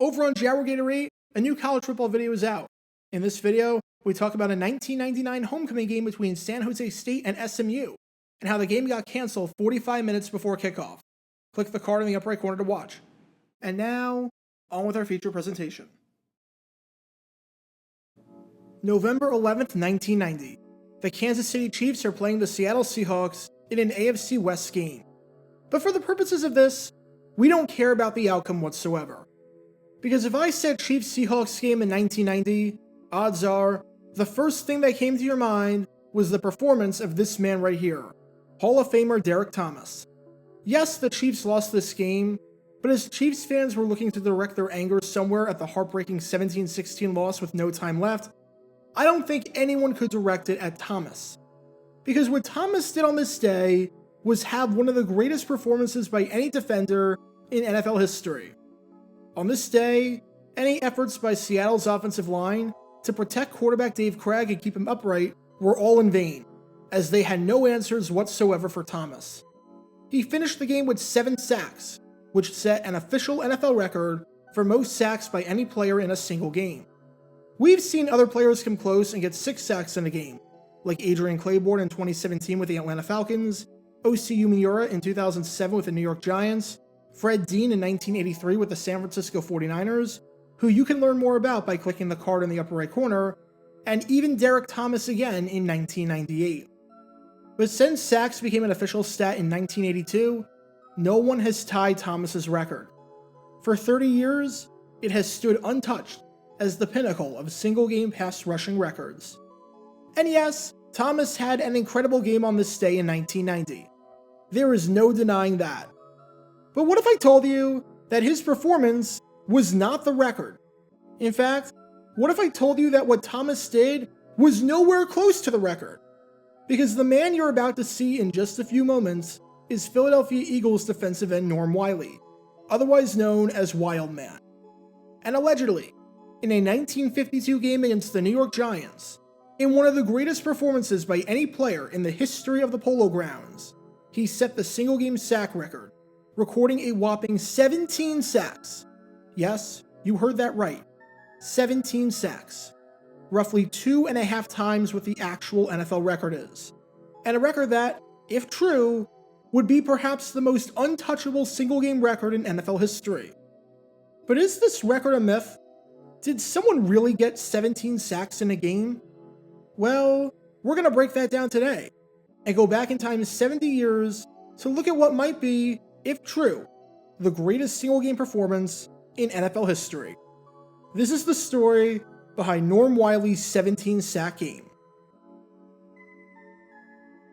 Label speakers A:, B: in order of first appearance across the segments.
A: Over on Gatorade, a new college football video is out. In this video, we talk about a 1999 homecoming game between San Jose State and SMU, and how the game got canceled 45 minutes before kickoff. Click the card in the upper right corner to watch. And now, on with our feature presentation. November 11th, 1990. The Kansas City Chiefs are playing the Seattle Seahawks in an AFC West game. But for the purposes of this, we don't care about the outcome whatsoever. Because if I said Chiefs-Seahawks game in 1990, odds are, the first thing that came to your mind was the performance of this man right here, Hall of Famer Derrick Thomas. Yes, the Chiefs lost this game, but as Chiefs fans were looking to direct their anger somewhere at the heartbreaking 17-16 loss with no time left, I don't think anyone could direct it at Thomas. Because what Thomas did on this day was have one of the greatest performances by any defender in NFL history. On this day, any efforts by Seattle's offensive line to protect quarterback Dave Krieg and keep him upright were all in vain, as they had no answers whatsoever for Thomas. He finished the game with 7 sacks, which set an official NFL record for most sacks by any player in a single game. We've seen other players come close and get 6 sacks in a game, like Adrian Claiborne in 2017 with the Atlanta Falcons, O.C. Umenyiora in 2007 with the New York Giants, Fred Dean in 1983 with the San Francisco 49ers, who you can learn more about by clicking the card in the upper right corner, and even Derrick Thomas again in 1998. But since sacks became an official stat in 1982, no one has tied Thomas's record. For 30 years, it has stood untouched as the pinnacle of single-game pass rushing records. And yes, Thomas had an incredible game on this day in 1990. There is no denying that. But what if I told you that his performance was not the record? In fact, what if I told you that what Thomas did was nowhere close to the record? Because the man you're about to see in just a few moments is Philadelphia Eagles defensive end Norman Willey, otherwise known as Wild Man. And allegedly, in a 1952 game against the New York Giants, in one of the greatest performances by any player in the history of the Polo Grounds, he set the single-game sack record, recording a whopping 17 sacks. Yes, you heard that right. 17 sacks. Roughly 2.5 times what the actual NFL record is. And a record that, if true, would be perhaps the most untouchable single-game record in NFL history. But is this record a myth? Did someone really get 17 sacks in a game? Well, we're going to break that down today, and go back in time 70 years to look at what might be, if true, the greatest single-game performance in NFL history. This is the story behind Norman Willey's 17-sack game.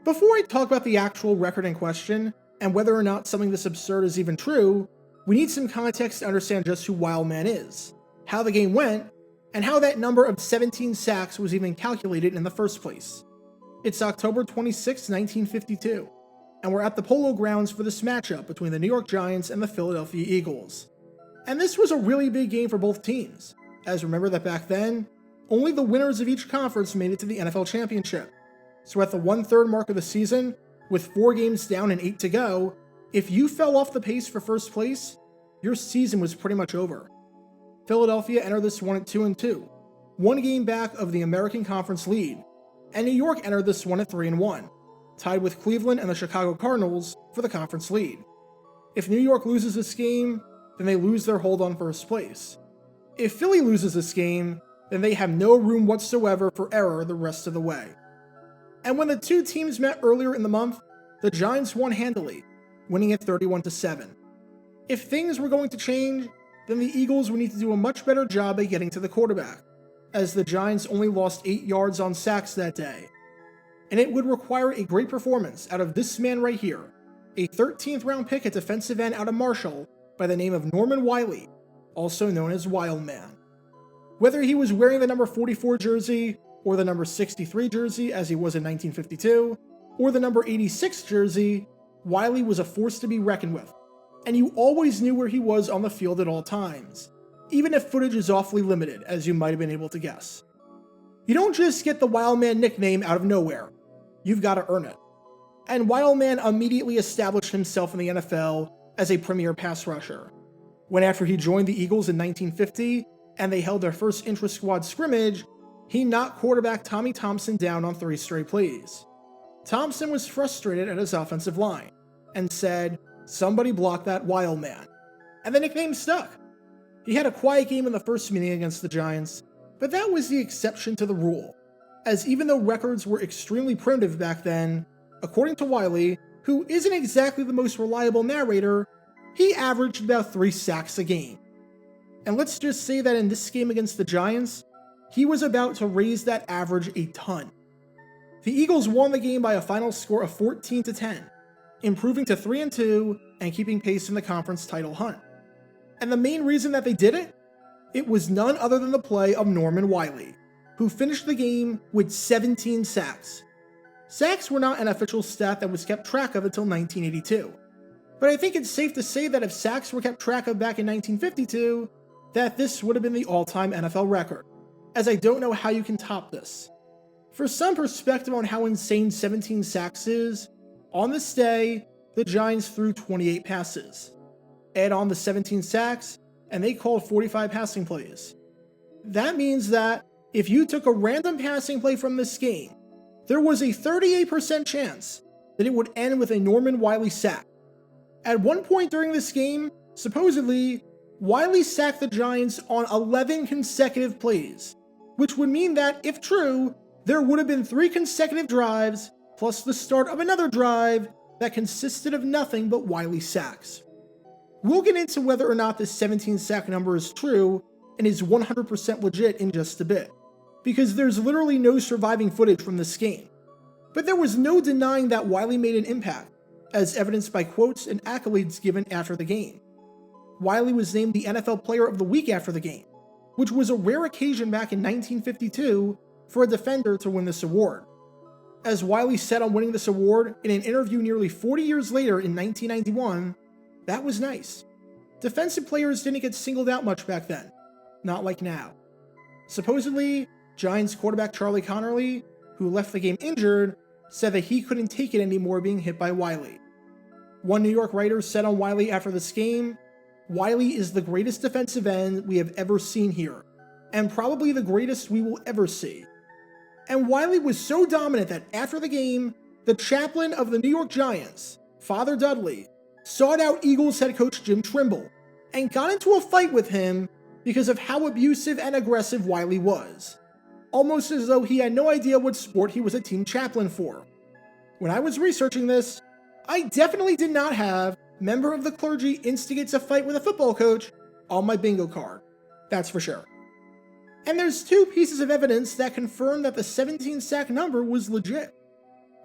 A: Before I talk about the actual record in question, and whether or not something this absurd is even true, we need some context to understand just who Wild Man is, how the game went, and how that number of 17 sacks was even calculated in the first place. It's October 26, 1952, and we're at the Polo Grounds for this matchup between the New York Giants and the Philadelphia Eagles. And this was a really big game for both teams, as remember that back then, only the winners of each conference made it to the NFL Championship. So at the 1/3 mark of the season, with 4 games down and 8 to go, if you fell off the pace for first place, your season was pretty much over. Philadelphia entered this one at 2-2, 1 game back of the American Conference lead, and New York entered this one at 3-1, tied with Cleveland and the Chicago Cardinals for the conference lead. If New York loses this game, then they lose their hold on first place. If Philly loses this game, then they have no room whatsoever for error the rest of the way. And when the two teams met earlier in the month, the Giants won handily, winning at 31-7. If things were going to change, then the Eagles would need to do a much better job at getting to the quarterback, as the Giants only lost 8 yards on sacks that day. And it would require a great performance out of this man right here, a 13th round pick at defensive end out of Marshall by the name of Norman Willey, also known as Wild Man. Whether he was wearing the number 44 jersey, or the number 63 jersey as he was in 1952, or the number 86 jersey, Willey was a force to be reckoned with, and you always knew where he was on the field at all times, even if footage is awfully limited, as you might have been able to guess. You don't just get the Wild Man nickname out of nowhere, you've got to earn it. And Wild Man immediately established himself in the NFL as a premier pass rusher. when after he joined the Eagles in 1950 and they held their first intra-squad scrimmage, he knocked quarterback Tommy Thompson down on 3 straight plays. Thompson was frustrated at his offensive line and said, "Somebody block that wild man." And the nickname stuck. He had a quiet game in the first meeting against the Giants, but that was the exception to the rule, as even though records were extremely primitive back then, according to Willey, who isn't exactly the most reliable narrator, he averaged about 3 sacks a game. And let's just say that in this game against the Giants, he was about to raise that average a ton. The Eagles won the game by a final score of 14-10, improving to 3-2 and keeping pace in the conference title hunt. And the main reason that they did it? It was none other than the play of Norman Willey, who finished the game with 17 sacks. Sacks were not an official stat that was kept track of until 1982. But I think it's safe to say that if sacks were kept track of back in 1952, that this would have been the all-time NFL record, as I don't know how you can top this. For some perspective on how insane 17 sacks is, on this day, the Giants threw 28 passes. Add on the 17 sacks, and they called 45 passing plays. That means that if you took a random passing play from this game, there was a 38% chance that it would end with a Norman Willey sack. At one point during this game, supposedly, Willey sacked the Giants on 11 consecutive plays, which would mean that, if true, there would have been 3 consecutive drives, plus the start of another drive that consisted of nothing but Willey sacks. We'll get into whether or not this 17 sack number is true and is 100% legit in just a bit, because there's literally no surviving footage from this game. But there was no denying that Willey made an impact, as evidenced by quotes and accolades given after the game. Willey was named the NFL Player of the Week after the game, which was a rare occasion back in 1952 for a defender to win this award. As Willey said on winning this award in an interview nearly 40 years later in 1991, that was nice. Defensive players didn't get singled out much back then, not like now. Supposedly, Giants quarterback Charlie Connerly, who left the game injured, said that he couldn't take it anymore being hit by Willey. One New York writer said on Willey after this game, "Willey is the greatest defensive end we have ever seen here, and probably the greatest we will ever see." And Willey was so dominant that after the game, the chaplain of the New York Giants, Father Dudley, sought out Eagles head coach Jim Trimble and got into a fight with him because of how abusive and aggressive Willey was, almost as though he had no idea what sport he was a team chaplain for. When I was researching this, I definitely did not have "member of the clergy instigates a fight with a football coach" on my bingo card, that's for sure. And there's 2 pieces of evidence that confirm that the 17 sack number was legit.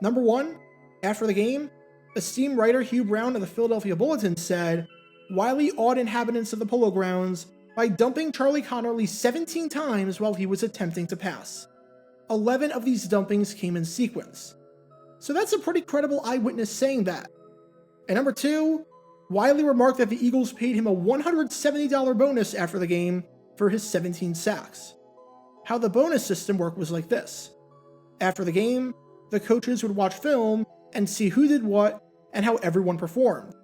A: Number 1, after the game, esteemed writer Hugh Brown of the Philadelphia Bulletin said, "Willey awed inhabitants of the Polo Grounds by dumping Charlie Connerly 17 times while he was attempting to pass. 11 of these dumpings came in sequence." So that's a pretty credible eyewitness saying that. And number 2, Willey remarked that the Eagles paid him a $170 bonus after the game for his 17 sacks. How the bonus system worked was like this. After the game, the coaches would watch film and see who did what and how everyone performed.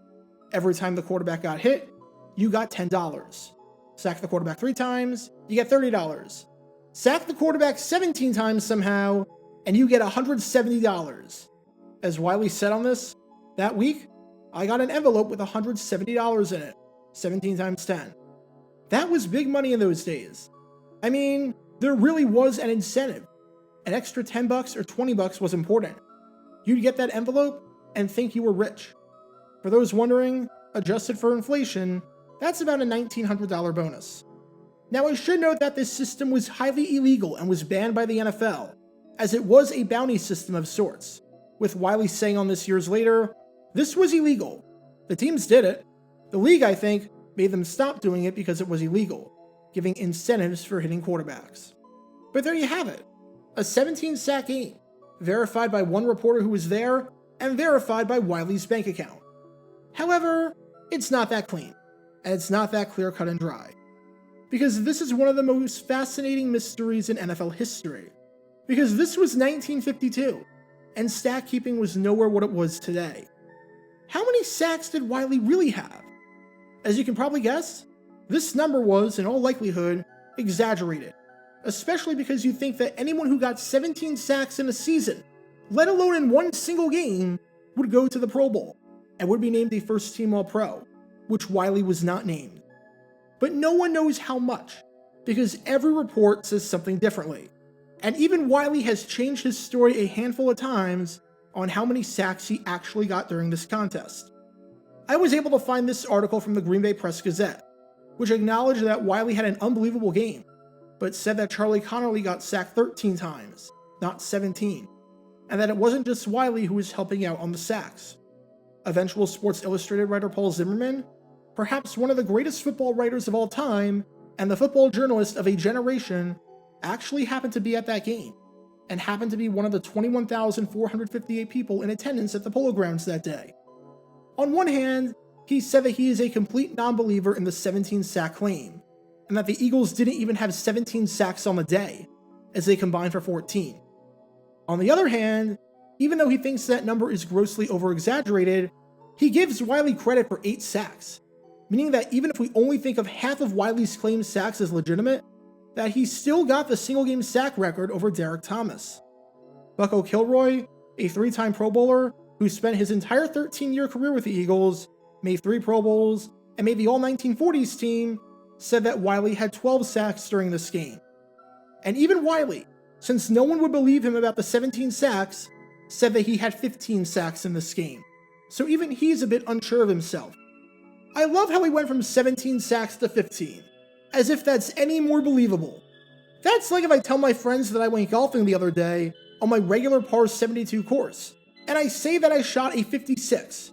A: Every time the quarterback got hit, you got $10. Sack the quarterback 3 times, you get $30. Sack the quarterback 17 times somehow, and you get $170. As Willey said on this, that week, I got an envelope with $170 in it, 17 times 10. That was big money in those days. I mean, there really was an incentive. An extra $10 or $20 was important. You'd get that envelope and think you were rich. For those wondering, adjusted for inflation, that's about a $1,900 bonus. Now I should note that this system was highly illegal and was banned by the NFL, as it was a bounty system of sorts, with Willey saying on this years later, "This was illegal. The teams did it. The league, I think, made them stop doing it because it was illegal, giving incentives for hitting quarterbacks." But there you have it, a 17 sack game, verified by one reporter who was there and verified by Willey's bank account. However, it's not that clean, and it's not that clear-cut and dry, because this is one of the most fascinating mysteries in NFL history, because this was 1952, and stat keeping was nowhere what it was today. How many sacks did Willey really have? As you can probably guess, this number was, in all likelihood, exaggerated, especially because you think that anyone who got 17 sacks in a season, let alone in one single game, would go to the Pro Bowl and would be named a first-team All-Pro, which Willey was not named. But no one knows how much, because every report says something differently. And even Willey has changed his story a handful of times on how many sacks he actually got during this contest. I was able to find this article from the Green Bay Press-Gazette, which acknowledged that Willey had an unbelievable game, but said that Charlie Connerly got sacked 13 times, not 17, and that it wasn't just Willey who was helping out on the sacks. Eventual Sports Illustrated writer Paul Zimmerman, perhaps one of the greatest football writers of all time, and the football journalist of a generation, actually happened to be at that game, and happened to be one of the 21,458 people in attendance at the Polo Grounds that day. On one hand, he said that he is a complete non-believer in the 17-sack claim, and that the Eagles didn't even have 17 sacks on the day, as they combined for 14. On the other hand, even though he thinks that number is grossly over-exaggerated, he gives Willey credit for 8 sacks, meaning that even if we only think of half of Willey's claimed sacks as legitimate, that he still got the single-game sack record over Derrick Thomas. Bucko Kilroy, a 3-time Pro Bowler who spent his entire 13-year career with the Eagles, made 3 Pro Bowls, and made the All-1940s team, said that Willey had 12 sacks during this game. And even Willey, since no one would believe him about the 17 sacks, said that he had 15 sacks in this game. So even he's a bit unsure of himself. I love how he went from 17 sacks to 15, as if that's any more believable. That's like if I tell my friends that I went golfing the other day on my regular par 72 course, and I say that I shot a 56.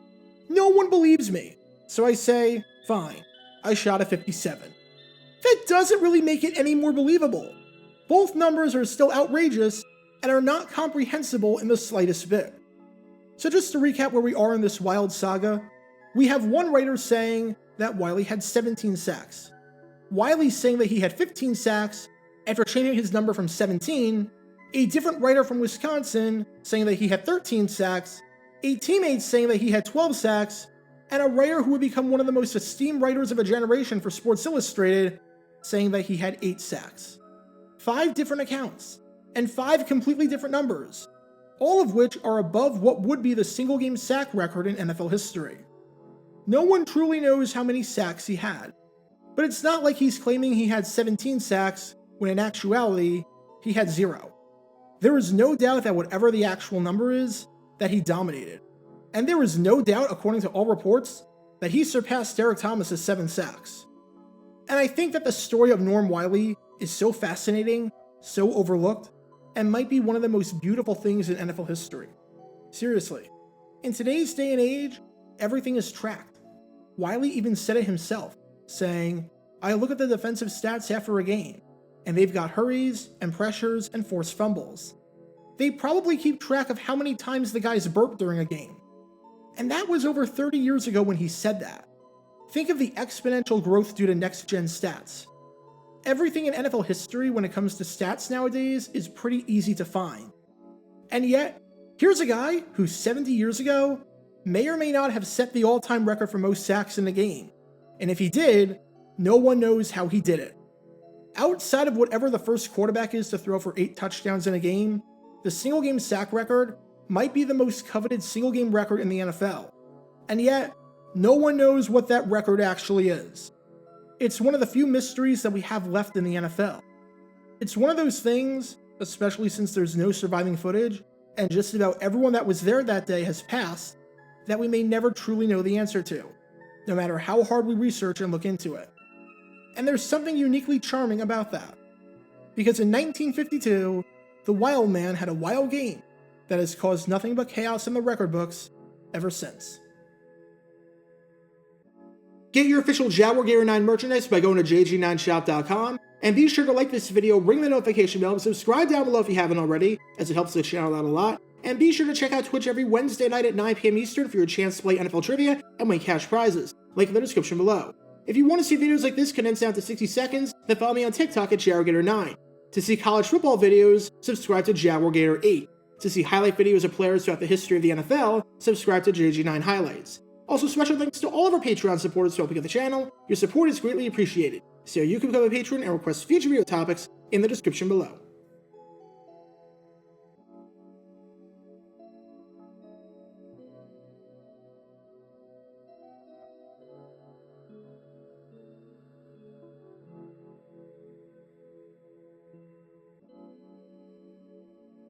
A: No one believes me, so I say, fine, I shot a 57. That doesn't really make it any more believable. Both numbers are still outrageous and are not comprehensible in the slightest bit. So just to recap where we are in this wild saga, we have one writer saying that Willey had 17 sacks, Willey saying that he had 15 sacks after changing his number from 17, a different writer from Wisconsin saying that he had 13 sacks, a teammate saying that he had 12 sacks, and a writer who would become one of the most esteemed writers of a generation for Sports Illustrated saying that he had 8 sacks. 5 different accounts, and 5 completely different numbers, all of which are above what would be the single-game sack record in NFL history. No one truly knows how many sacks he had, but it's not like he's claiming he had 17 sacks when in actuality, he had 0. There is no doubt that whatever the actual number is, that he dominated. And there is no doubt, according to all reports, that he surpassed Derrick Thomas' 7 sacks. And I think that the story of Norm Willey is so fascinating, so overlooked, and might be one of the most beautiful things in NFL history. Seriously, in today's day and age, everything is tracked. Willey even said it himself, saying, I look at the defensive stats after a game, and they've got hurries and pressures and forced fumbles. They probably keep track of how many times the guys burped during a game. And that was over 30 years ago when he said that. Think of the exponential growth due to next-gen stats. Everything in NFL history when it comes to stats nowadays is pretty easy to find. And yet, here's a guy who 70 years ago may or may not have set the all-time record for most sacks in a game. And if he did, no one knows how he did it. Outside of whatever the first quarterback is to throw for 8 touchdowns in a game, the single-game sack record might be the most coveted single-game record in the NFL. And yet, no one knows what that record actually is. It's one of the few mysteries that we have left in the NFL. It's one of those things, especially since there's no surviving footage, and just about everyone that was there that day has passed, that we may never truly know the answer to, no matter how hard we research and look into it. And there's something uniquely charming about that. Because in 1952, the Wild Man had a wild game that has caused nothing but chaos in the record books ever since. Get your official Jaguar Gator 9 merchandise by going to jg9shop.com, and be sure to like this video, ring the notification bell, and subscribe down below if you haven't already, as it helps the channel out a lot. And be sure to check out Twitch every Wednesday night at 9 p.m. Eastern for your chance to play NFL trivia and win cash prizes. Link in the description below. If you want to see videos like this condensed down to 60 seconds, then follow me on TikTok at JaguarGator9. To see college football videos, subscribe to JaguarGator8. To see highlight videos of players throughout the history of the NFL, subscribe to JG9 Highlights. Also, special thanks to all of our Patreon supporters for helping out the channel. Your support is greatly appreciated. So you can become a patron and request future video topics in the description below.